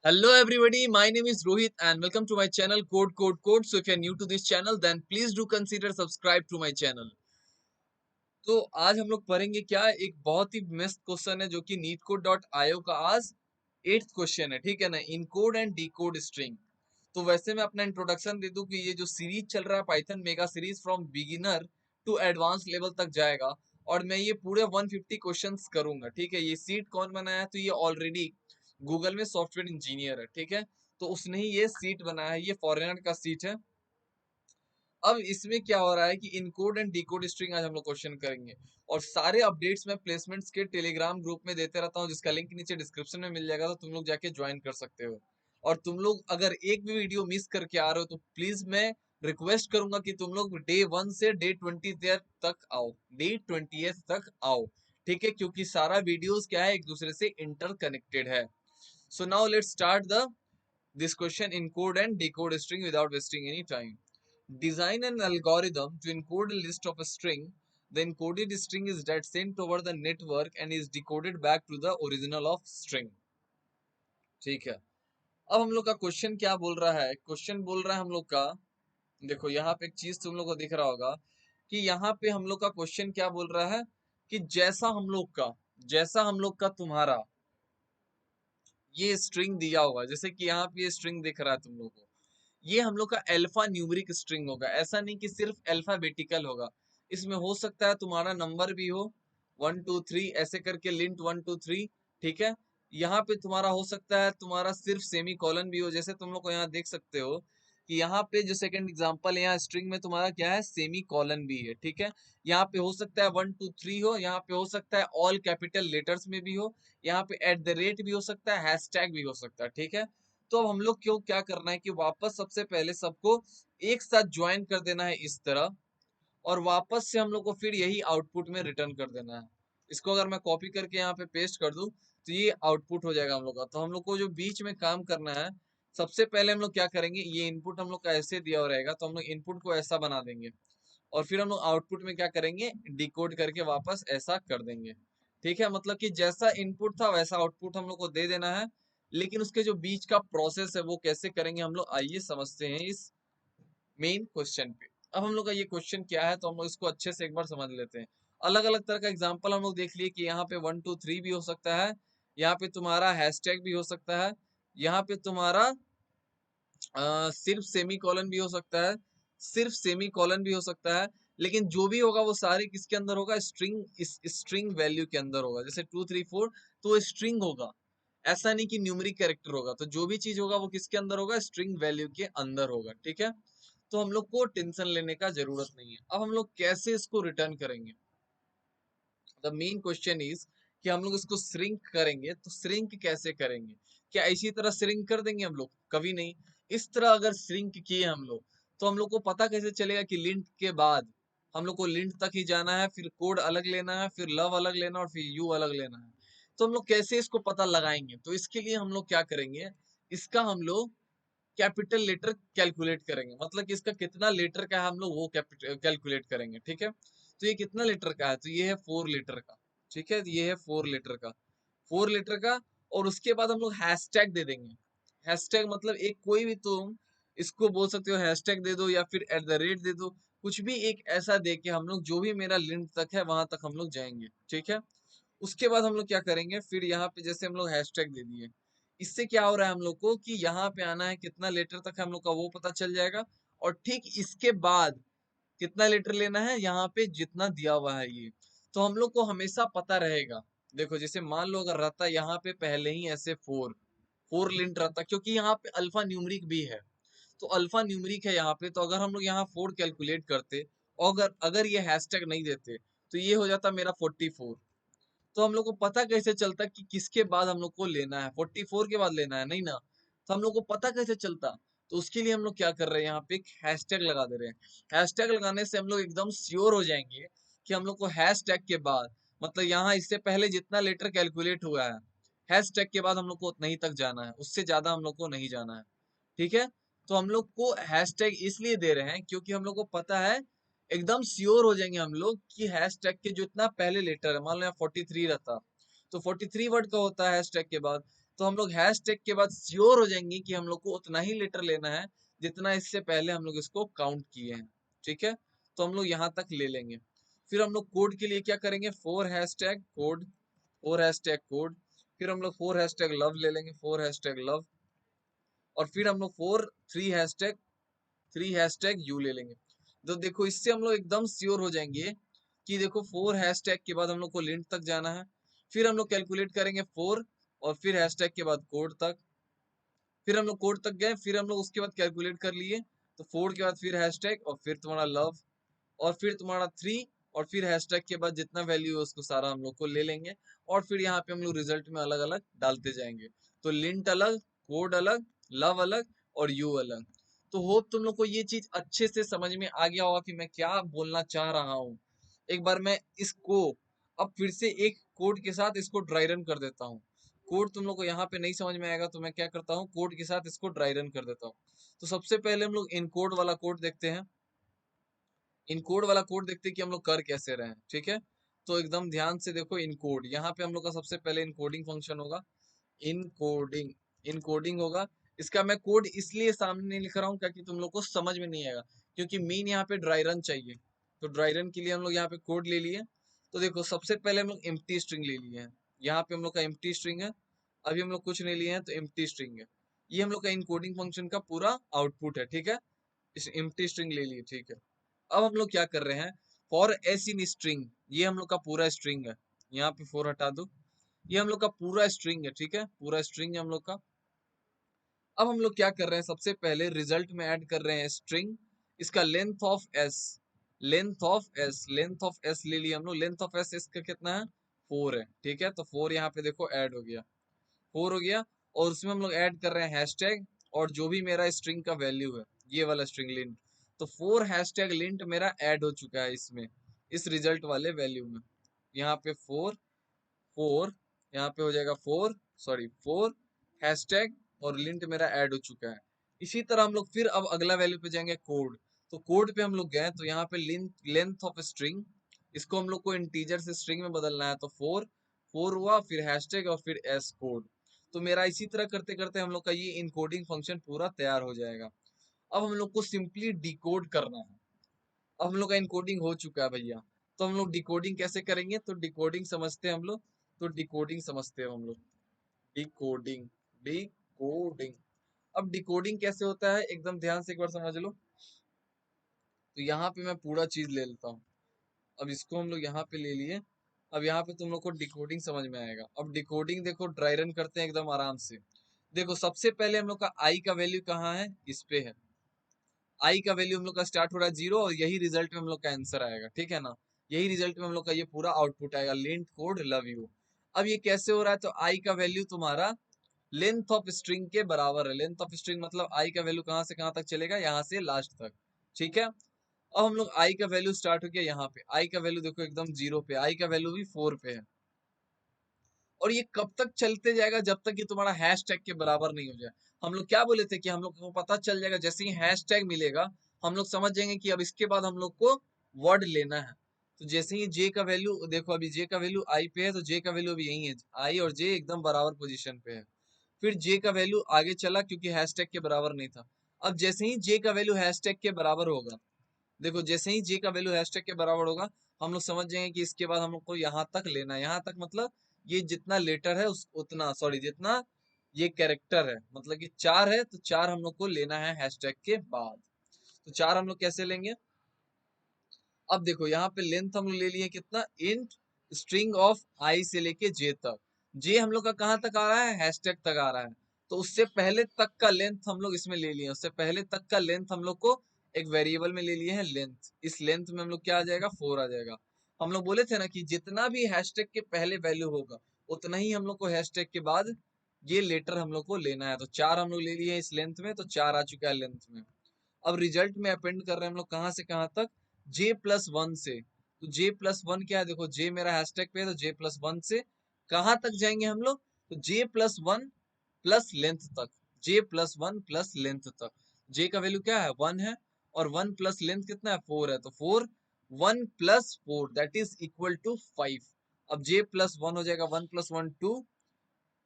Hello everybody, my name is Rohit and welcome to my channel Code Code Code. So if you are new to this channel then please do consider subscribe to my channel. तो आज हम लोग पढ़ेंगे क्या एक बहुत ही मस्त question है जो कि neetcode.io का आज 8th क्वेश्चन है, ठीक है ना। Encode and decode string. तो वैसे मैं अपना इंट्रोडक्शन दे दूं कि ये जो सीरीज चल रहा है Python mega series from beginner to advance level तक जाएगा और मैं ये पूरे 150 क्वेश्चंस करूंगा, ठीक है। ये सीट कौन बनाया है? तो ये ऑलरेडी गूगल में सॉफ्टवेयर इंजीनियर है, ठीक है। तो उसने ही ये सीट बनाया है, ये फॉरेनर का सीट है। अब इसमें क्या हो रहा है कि इनकोड एंड डिकोड स्ट्रिंग आज हम लोग क्वेश्चन करेंगे और सारे अपडेट्स मैं प्लेसमेंट्स के टेलीग्राम ग्रुप में देते रहता हूँ जिसका लिंक नीचे डिस्क्रिप्शन में मिल जाएगा, तो तुम लोग जाके ज्वाइन कर सकते हो। और तुम लोग अगर एक भी वीडियो मिस करके आ रहे हो तो प्लीज मैं रिक्वेस्ट करूंगा कि तुम लोग डे 1 से डे 20 तक आओ, डे 20 तक आओ, ठीक है, क्योंकि सारा वीडियोस क्या है एक दूसरे से इंटरकनेक्टेड है। So now let's start the this question: encode and decode a string without wasting any time. Design an algorithm to encode a list of a string. The encoded string is that sent over the network and is decoded back to the original of string. ठीक है। अब हम लोग का question क्या बोल रहा है? क्वेश्चन बोल रहा है हम लोग का, देखो यहाँ पे एक चीज तुम लोग को दिख रहा होगा कि यहाँ पे हम लोग का क्वेश्चन क्या बोल रहा है कि जैसा हम लोग का तुम्हारा ये स्ट्रिंग दिया होगा, जैसे कि यहाँ पे ये स्ट्रिंग दिख रहा है तुम लोग को, ये हम लोग का अल्फा न्यूमेरिक स्ट्रिंग होगा। ऐसा नहीं कि सिर्फ अल्फाबेटिकल होगा, इसमें हो सकता है तुम्हारा नंबर भी हो 1 2 3 ऐसे करके लिंट 1 2 3, ठीक है। यहाँ पे तुम्हारा हो सकता है तुम्हारा सिर्फ सेमी कॉलन भी हो, जैसे तुम लोग को यहाँ देख सकते हो कि यहाँ पे जो सेकंड एग्जांपल है यहाँ स्ट्रिंग में तुम्हारा क्या है, सेमी कॉलन भी है, ठीक है। यहाँ पे हो सकता है 1 2 3 हो, यहाँ पे हो सकता है ऑल कैपिटल लेटर्स में भी हो, यहाँ पे एट द रेट भी हो सकता है, हैशटैग भी हो सकता है, ठीक है। तो अब हम लोग क्यों क्या करना है कि वापस सबसे पहले सबको एक साथ ज्वाइन कर देना है इस तरह, और वापस से हम लोग को फिर यही आउटपुट में रिटर्न कर देना है। इसको अगर मैं कॉपी करके यहाँ पे पेस्ट कर दूं तो ये आउटपुट हो जाएगा हम लोग का। तो हम लोग को जो बीच में काम करना है, सबसे पहले हम लोग क्या करेंगे, ये इनपुट हम लोग का ऐसे दिया हुआ रहेगा तो हम लोग इनपुट को ऐसा बना देंगे और फिर हम लोग आउटपुट में क्या करेंगे, डिकोड करके वापस ऐसा कर देंगे, ठीक है। मतलब कि जैसा इनपुट था वैसा आउटपुट हम लोग को दे देना है, लेकिन उसके जो बीच का प्रोसेस है वो कैसे करेंगे हम लोग आइए समझते हैं इस मेन क्वेश्चन पे। अब हम लोग का ये क्वेश्चन क्या है तो हम लोग इसको अच्छे से एक बार समझ लेते हैं। अलग अलग तरह का एग्जांपल हम लोग देख लिए कि यहाँ पे 1 2 3 भी हो सकता है, यहाँ पे तुम्हारा हैशटैग भी हो सकता है, यहाँ पे तुम्हारा सिर्फ सेमी कॉलन भी हो सकता है, सिर्फ सेमी कॉलन भी हो सकता है। लेकिन जो भी होगा वो सारे किसके अंदर होगा, स्ट्रिंग, इस स्ट्रिंग वैल्यू के अंदर होगा। जैसे 2 3 4 तो स्ट्रिंग होगा, ऐसा नहीं कि न्यूमेरिक कैरेक्टर होगा। तो जो भी चीज होगा वो किसके अंदर होगा, स्ट्रिंग वैल्यू के अंदर होगा, ठीक है। तो हम लोग को टेंशन लेने का जरूरत नहीं है। अब हम लोग कैसे इसको रिटर्न करेंगे? द मेन क्वेश्चन इज कि हम लोग इसको श्रिंक करेंगे, तो श्रिंक कैसे करेंगे? क्या इसी तरह श्रिंक कर देंगे हम लोग? कभी नहीं। इस तरह अगर श्रिंक किए हम लोग तो हम लोग को पता कैसे चलेगा कि लिंट के बाद हम लोग को लिंट तक ही जाना है, फिर कोड अलग लेना है, फिर लव अलग लेना है और फिर यू अलग लेना है। तो हम लोग कैसे इसको पता लगाएंगे? तो इसके लिए हम लोग क्या करेंगे, इसका हम लोग कैपिटल लेटर कैलकुलेट करेंगे। मतलब कि इसका कितना लेटर का है हम लोग वो कैलकुलेट करेंगे, ठीक है। तो ये कितना लीटर का है? तो ये है 4 लीटर का, ठीक है। ये है 4 लीटर का, 4 लीटर का। और उसके बाद हम लोग हैशटैग दे देंगे। हैशटैग मतलब एक कोई भी तुम इसको बोल सकते हो, हैशटैग दे दो या फिर एट द रेट दे दो, कुछ भी एक ऐसा दे के हम लोग जो भी मेरा लिंक तक है वहां तक हम लोग जाएंगे, ठीक है। उसके बाद हम लोग क्या करेंगे, फिर यहाँ पे जैसे हम लोग हैशटैग दे दिए, इससे क्या हो रहा है हम लोग को कि यहाँ पे आना है कितना लेटर तक है हम लोग का वो पता चल जाएगा। और ठीक इसके बाद कितना लीटर लेना है यहाँ पे जितना दिया हुआ है ये, तो हम लोग को हमेशा पता रहेगा। देखो जैसे मान लो अगर रहता यहाँ पे पहले ही ऐसे 4 लिंट रहता, क्योंकि यहाँ पे अल्फा न्यूमरिक भी है, तो अल्फा न्यूमरिक है यहाँ पे, तो अगर हम लोग यहाँ 4 कैलकुलेट करते और अगर अगर ये हैशटैग नहीं देते तो ये हो जाता मेरा 44। तो हम लोग को पता कैसे चलता कि किसके बाद हम लोग को लेना है, 44 के बाद लेना है, नहीं ना। तो हम लोग को पता कैसे चलता? तो उसके लिए हम लोग क्या कर रहे हैं, यहाँ पे एक हैशटैग लगा दे रहे हैं। हैशटैग लगाने से हम लोग एकदम श्योर हो जाएंगे कि हम लोग को हैशटैग के बाद, मतलब यहाँ इससे पहले जितना लेटर कैलकुलेट हुआ है, हैशटैग के बाद हम लोग को उतना ही तक जाना है, उससे ज्यादा हम लोग को नहीं जाना है, ठीक है। तो हम लोग को हैशटैग इसलिए दे रहे हैं क्योंकि हम लोग को पता है, एकदम श्योर हो जाएंगे हम लोग कि हैशटैग के जो इतना पहले लेटर है, मान लो यहाँ 43 रहता तो 43 वर्ड का होता है हैशटैग के बाद, तो हम लोग हैश टैग के बाद श्योर हो जाएंगे कि हम लोग को उतना ही लेटर लेना है जितना इससे पहले हम लोग इसको काउंट किए हैं। ठीक है, तो हम लोग यहाँ तक ले लेंगे। फिर हम लोग कोड के लिए क्या करेंगे, 4 hash tag code, 4 hash tag code. फिर हम लोग 4 हैश टैग लव ले लेंगे, 4 हैश टैग लव। और फिर हम लोग 3 हैश टैग यू ले लेंगे। तो देखो इससे हम लोग एकदम श्योर हो जाएंगे कि देखो 4 हैश टैग के बाद हम लोग को लिंट तक जाना है। फिर हम लोग कैलकुलेट करेंगे 4 और फिर हैश टैग के बाद कोड तक। फिर हम लोग कोड तक गए, फिर हम लोग उसके बाद कैलकुलेट कर लिए, तो 4 के बाद फिर हैश टैग और फिर तुम्हारा लव और फिर तुम्हारा 3 और फिर हैशटैग के बाद जितना वैल्यू है उसको सारा हम लोग को ले लेंगे। और फिर यहाँ पे हम लोग रिजल्ट में अलग अलग डालते जाएंगे। तो लिंट अलग, कोड अलग, लव अलग और यू अलग। तो होप तुम लोग को ये चीज अच्छे से समझ में आ गया होगा कि मैं क्या बोलना चाह रहा हूँ। एक बार मैं इसको अब फिर से एक कोड के साथ इसको ड्राई रन कर देता हूँ। कोड तुम लोग को यहाँ पे नहीं समझ में आएगा तो मैं क्या करता हूँ, कोड के साथ इसको ड्राई रन कर देता हूँ। तो सबसे पहले हम लोग इन कोड वाला कोड देखते हैं। इनकोड वाला कोड देखते हैं कि हम लोग कर कैसे रहे हैं। ठीक है, तो एकदम ध्यान से देखो इनकोड, यहाँ पे हम लोग का सबसे पहले इनकोडिंग फंक्शन होगा। इनकोडिंग, इनकोडिंग होगा। इसका मैं कोड इसलिए सामने नहीं लिख रहा हूँ ताकि तुम लोग को समझ में नहीं आएगा, क्योंकि मेन यहाँ पे ड्राई रन चाहिए। तो ड्राई रन के लिए हम लोग यहाँ पे कोड ले लिए। तो देखो सबसे पहले हम लोग एम्प्टी स्ट्रिंग ले लिए हैं। यहाँ पे हम लोग का एम्प्टी स्ट्रिंग है। अभी हम लोग कुछ नहीं लिए हैं तो एम्प्टी स्ट्रिंग है। ये हम लोग का इनकोडिंग फंक्शन का पूरा आउटपुट है। ठीक है, इस एम्प्टी स्ट्रिंग ले लिए। ठीक है, अब हम लोग क्या कर रहे हैं, फॉर एस इन स्ट्रिंग, ये हम लोग का पूरा स्ट्रिंग है। यहाँ पे 4 हटा दो, ये हम लोग का पूरा स्ट्रिंग है। ठीक है, पूरा स्ट्रिंग है हम लोग का। अब हम लोग क्या कर रहे हैं, सबसे पहले रिजल्ट में ऐड कर रहे हैं स्ट्रिंग, इसका length of S, length of S, length of S ले लिया हम लोग। लेंथ ऑफ एस इसका कितना है, 4 है। ठीक है, तो 4 यहाँ पे देखो ऐड हो गया, 4 हो गया। और उसमें हम लोग ऐड कर रहे हैं हैशटैग और जो भी मेरा स्ट्रिंग का वैल्यू है, ये वाला स्ट्रिंग लिंट। तो 4 हैशटैग लिंट मेरा ऐड हो चुका है इसमें, इस रिजल्ट वाले वैल्यू में। यहाँ पे 4, 4 यहाँ पे हो जाएगा 4, सॉरी 4 हैशटैग और लिंट मेरा ऐड हो चुका है। इसी तरह हम लोग फिर अब अगला वैल्यू पे जाएंगे, कोड। तो कोड पे हम लोग गए तो यहाँ पे लेंथ ऑफ स्ट्रिंग, इसको हम लोग को इंटीजर से स्ट्रिंग में बदलना है। तो 4, 4 हुआ, फिर हैशटैग और फिर एस कोड। तो मेरा इसी तरह करते करते हम लोग का ये इनकोडिंग फंक्शन पूरा तैयार हो जाएगा। अब हम लोग को सिंपली डिकोड करना है। अब हम लोग का इनकोडिंग हो चुका है भैया, तो हम लोग डिकोडिंग कैसे करेंगे, तो डिकोडिंग समझते हैं हम लोग। तो डिकोडिंग समझते हैं हम लोग, डिकोडिंग, डिकोडिंग। अब डिकोडिंग कैसे होता है एकदम ध्यान से एक बार समझ लो। तो यहाँ पे मैं पूरा चीज ले लेता हूँ। अब इसको हम लोग यहाँ पे ले लिए। अब यहाँ पे तुम लोग को डिकोडिंग समझ में आएगा। अब डिकोडिंग देखो ड्राई रन करते हैं एकदम आराम से। देखो सबसे पहले हम लोग का आई का वैल्यू कहाँ है, इस पे है। आई का वैल्यू हम लोग का स्टार्ट हो रहा है 0 और यही रिजल्ट में हम लोग का आंसर आएगा। ठीक है ना, यही रिजल्ट में हम लोग का ये पूरा आउटपुट आएगा, लिंट कोड लव यू। अब ये कैसे हो रहा है, तो आई का वैल्यू तुम्हारा लेंथ ऑफ स्ट्रिंग के बराबर है। लेंथ ऑफ स्ट्रिंग मतलब आई का वैल्यू कहाँ से कहाँ तक चलेगा, यहाँ से लास्ट तक। ठीक है, अब हम लोग आई का वैल्यू स्टार्ट हो गया यहाँ पे। आई का वैल्यू देखो एकदम 0 पे, आई का वैल्यू भी 4 पे है। और ये कब तक चलते जाएगा, जब तक कि तुम्हारा हैश टैग के बराबर नहीं हो जाए। हम लोग क्या बोले थे कि हम लोग को पता चल जाएगा जैसे ही हैश टैग मिलेगा, हम लोग समझ जाएंगे कि अब इसके बाद हम लोग को वर्ड लेना है। तो जैसे ही जे का वैल्यू देखो, अभी जे का वैल्यू आई पे है तो जे का वैल्यू अभी यही है, आई और जे एकदम बराबर पोजीशन पे है। फिर जे का वैल्यू आगे चला क्योंकि हैशटैग के बराबर नहीं था। अब जैसे ही जे का वैल्यू हैशटैग के बराबर होगा, देखो जैसे ही जे का वैल्यू हैशटैग के बराबर होगा, हम लोग समझ जाएंगे कि इसके बाद हम लोग को यहाँ तक लेना है। यहाँ तक मतलब ये जितना लेटर है उस उतना, सॉरी जितना ये कैरेक्टर है, मतलब कि 4 है तो 4 हम लोग को लेना है हैशटैग के बाद। तो 4 हम लोग कैसे लेंगे, अब देखो यहाँ पे लेंथ हम लोग ले लिए कितना, इंट स्ट्रिंग ऑफ आई से लेके जे तक। जे हम लोग का कहाँ तक आ रहा है, हैशटैग तक आ रहा है। तो उससे पहले तक का लेंथ हम लोग इसमें ले लिए, उससे पहले तक का लेंथ हम लोग को एक वेरिएबल में ले लिए हैं लेंथ। इस लेंथ में हम लोग क्या आ जाएगा, 4 आ जाएगा। हम लोग बोले थे ना कि जितना भी हैशटैग के पहले वैल्यू होगा उतना ही हम लोग को हैशटैग के बाद ये लेटर हम लोग को लेना है। तो 4 हम लोग ले लिए इस लेंथ में, तो 4 आ चुका है लेंथ में। अब रिजल्ट में अपेंड कर रहे हैं हम लोग कहाँ से कहाँ तक, जे प्लस वन से। तो जे प्लस वन क्या है, देखो जे मेरा हैशटैग पे है तो जे प्लस वन से कहाँ तक जाएंगे हम लोग, तो जे प्लस वन प्लस लेंथ तक। जे प्लस वन प्लस लेंथ तक। जे का वैल्यू क्या है, 1 है और 1 प्लस लेंथ कितना है, 4 है। तो 4, 1 plus 4 that is equal to 5। अब जे प्लस वन हो जाएगा, 1 प्लस 1 2,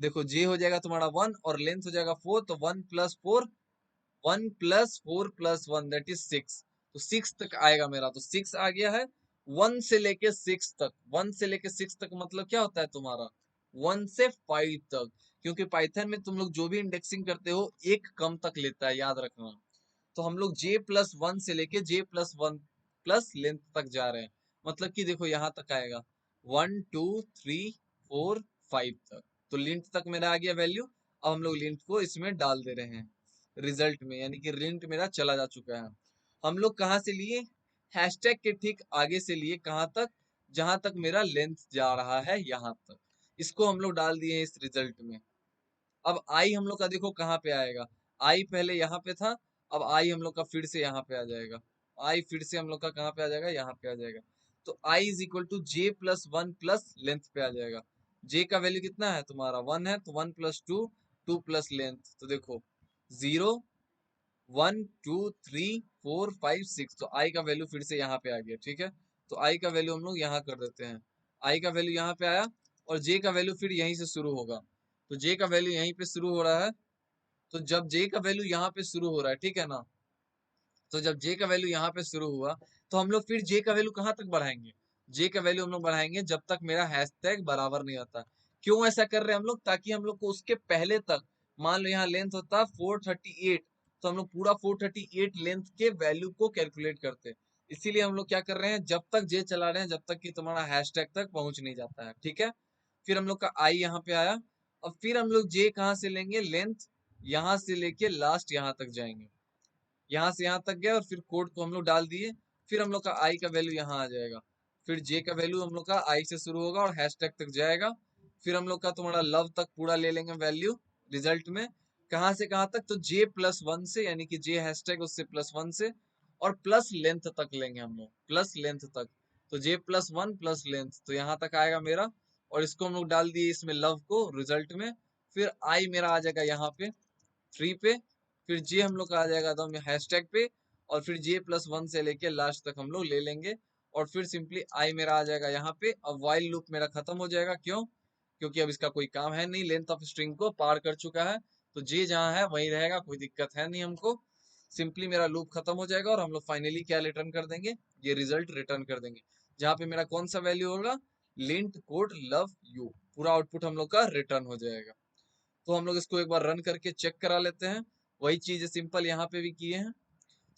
देखो जे हो जाएगा तुम्हारा 1 और लेंथ हो जाएगा 4, तो 1 + 4 दैट इज 6। तो 6 तक आएगा मेरा, तो 6 आ गया है। 1 से लेके 6 तक, 1 से लेके 6 तक मतलब क्या होता है तुम्हारा 1 से 5 तक, क्योंकि पाइथन में तुम लोग जो भी इंडेक्सिंग करते हो एक कम तक लेता है, याद रखना। तो हम लोग J+1 से लेके J+1 प्लस लेंथ तक जा रहे हैं, मतलब कि देखो यहाँ तक आएगा 1 2 3 4 5 तक। तो लिंट तक मेरा आ गया वैल्यू। अब हम लोग लिंट को इसमें डाल दे रहे हैं रिजल्ट में, यानी कि लिंट मेरा चला जा चुका है। हम लोग कहाँ से लिए, हैशटैग के ठीक आगे से लिए, कहाँ तक, जहां तक मेरा लेंथ जा रहा है यहाँ तक, इसको हम लोग डाल दिए इस रिजल्ट में। अब आई हम लोग का देखो कहाँ पे आएगा, आई पहले यहाँ पे था, अब आई हम लोग का फिर से यहाँ पे आ जाएगा। आई फिर से हम लोग का कहाँ पे आ जाएगा, यहाँ पे आ जाएगा। तो I is equal to J+1 plus length पे आ जाएगा। जे का वैल्यू कितना है तुम्हारा 1 है, तो 1 + 2 2 प्लस लेंथ, तो देखो 0 1 2 3 4 5 6, तो आई का वैल्यू फिर से यहाँ पे आ गया। ठीक है, तो आई का वैल्यू हम लोग यहाँ कर देते हैं। आई का वैल्यू यहाँ पे आया, और जे का वैल्यू फिर यहीं से शुरू होगा। तो जे का वैल्यू यहीं पे शुरू हो रहा है, तो जब जे का वैल्यू यहाँ पे शुरू हो रहा है, ठीक है ना, तो जब जे का वैल्यू यहाँ पे शुरू हुआ, तो हम लोग फिर जे का वैल्यू कहाँ तक बढ़ाएंगे, जे का वैल्यू हम लोग बढ़ाएंगे जब तक मेरा हैशटैग बराबर नहीं आता। क्यों ऐसा कर रहे हैं हम लोग, ताकि हम लोग को उसके पहले तक, मान लो यहाँ लेंथ होता 438, तो हम लोग पूरा 438 लेंथ के वैल्यू को कैलकुलेट करते हैं। इसीलिए हम लोग क्या कर रहे हैं, जब तक जे चला रहे हैं जब तक कि तुम्हारा हैशटैग तक पहुंच नहीं जाता है। ठीक है, फिर हम लोग का आई यहाँ पे आया। अब फिर हम लोग जे कहाँ से लेंगे, लेंथ यहाँ से लेके लास्ट यहाँ तक जाएंगे, यहाँ से यहाँ तक गया, और फिर कोड को हम लोग डाल दिए। फिर हम लोग का आई का वैल्यू यहाँ आ जाएगा, फिर जे का वैल्यू हम लोग का आई से शुरू होगा और हैशटैग तक जाएगा। फिर हम लोग का तुम्हारा लव तक पूरा ले लेंगे वैल्यू रिजल्ट में, कहाँ से कहाँ तक, तो J+1 से, यानी कि जे हैशटैग उससे +1 से, और प्लस लेंथ तक लेंगे हम लोग, प्लस लेंथ तक। तो J+1 प्लस लेंथ, तो यहाँ तक आएगा मेरा, और इसको हम लोग डाल दिए इसमें लव को रिजल्ट में। फिर आई मेरा आ जाएगा यहाँ पे 3 पे, फिर जे हम लोग का आ जाएगा एकदम हैशटैग पे, और फिर J+1 से लेके लास्ट तक हम लोग ले लेंगे, और फिर सिंपली आई मेरा आ जाएगा यहाँ पे। अब वाइल लूप मेरा खत्म हो जाएगा, क्यों, क्योंकि अब इसका कोई काम है नहीं, लेंथ ऑफ स्ट्रिंग को पार कर चुका है, तो जे जहाँ है वहीं रहेगा, कोई दिक्कत है नहीं हमको। सिंपली मेरा लूप खत्म हो जाएगा, और हम लोग फाइनली क्या रिटर्न कर देंगे, ये रिजल्ट रिटर्न कर देंगे, जहाँ पे मेरा कौन सा वैल्यू होगा, लिंट कोड लव यू, पूरा आउटपुट हम लोग का रिटर्न हो जाएगा। तो हम लोग इसको एक बार रन करके चेक करा लेते हैं। वही चीज सिंपल यहाँ पे भी किए हैं,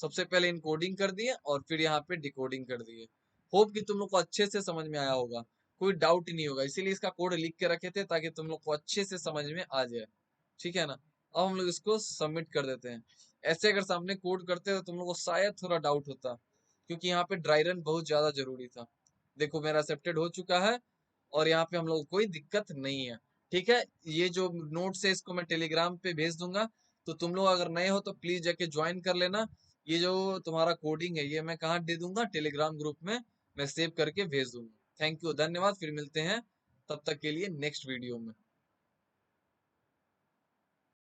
सबसे पहले इनकोडिंग कर दिए और फिर यहाँ पे डिकोडिंग कर दिए। होप कि तुम लोग को अच्छे से समझ में आया होगा, कोई डाउट ही नहीं होगा, इसीलिए इसका कोड लिख के रखे थे ताकि तुम लोग को अच्छे से समझ में आ जाए। ठीक है ना, अब हम लोग इसको सबमिट कर देते हैं। ऐसे अगर सामने कोड करते तो तुम लोग को शायद थोड़ा डाउट होता, क्योंकि यहाँ पे ड्राई रन बहुत ज्यादा जरूरी था। देखो मेरा एक्सेप्टेड हो चुका है, और यहाँ पे हम लोग को कोई दिक्कत नहीं है। ठीक है, ये जो नोट्स है इसको मैं टेलीग्राम पे भेज दूंगा, तो तुम लोग अगर नए हो तो प्लीज जाके ज्वाइन कर लेना। ये जो तुम्हारा कोडिंग है ये मैं कहाँ दे दूंगा, टेलीग्राम ग्रुप में मैं सेव करके भेज दूंगा। थैंक यू, धन्यवाद, फिर मिलते हैं तब तक के लिए नेक्स्ट वीडियो में।